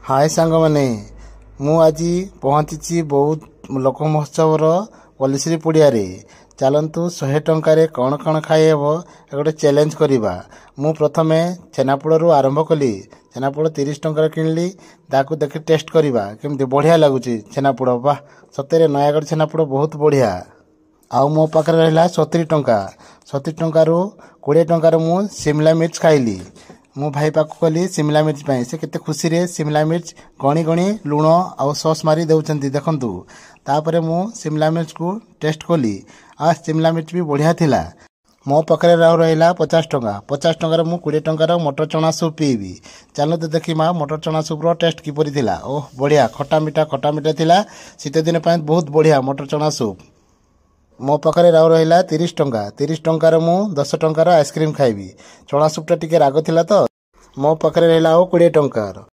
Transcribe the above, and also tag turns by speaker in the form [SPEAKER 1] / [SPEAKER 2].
[SPEAKER 1] हाय सांग मैंने मु आज पहुंची बहुत लोक महोत्सव पल्लीश्री पड़िया चलतु 100 टंकार कौन कौन खाई हे गोटे चैलेंज करवा। मु प्रथम छेनापोड़ आरंभ कली। छेनापोड़ 30 टंकार किणली ताकू देखी टेस्ट करवा केमती बढ़िया लगुच छेनापोड़। वाह सतरे नयागढ़ छेनापोड़ बहुत बढ़िया। आउ मो पाखे रहा 70 टंका। 70 टंकार 20 टंकार मु शिमला मिर्च खाइली। मो भाई पाक कली शिमला मिर्च पाई से केते खुशी रे शिमला मिर्च गणी गणी लुण आउ सॉस मारी देउछंती देखंतु। तापरे मु शिमला मिर्च को टेस्ट कली आ शिमला मिर्च भी बढ़िया थिला। मो पाखे रहा 50 टंका। 50 टंकार मु 20 टंकार मटर चना सूप पीबी। चलो तो देखी माँ मटर चना सूप रो टेस्ट किपरि थिला। ओह बढ़िया खट्टा मीठा थिला। शीत दिन पाई बहुत बढ़िया मटर चना सूप। मो पाखे रहा 30 टंका। 30 टंकार मु 10 टंकार आइसक्रीम खाइबी। चना सूपटा टिके राग थिला तो मो पाखे रहा 20 टंकार।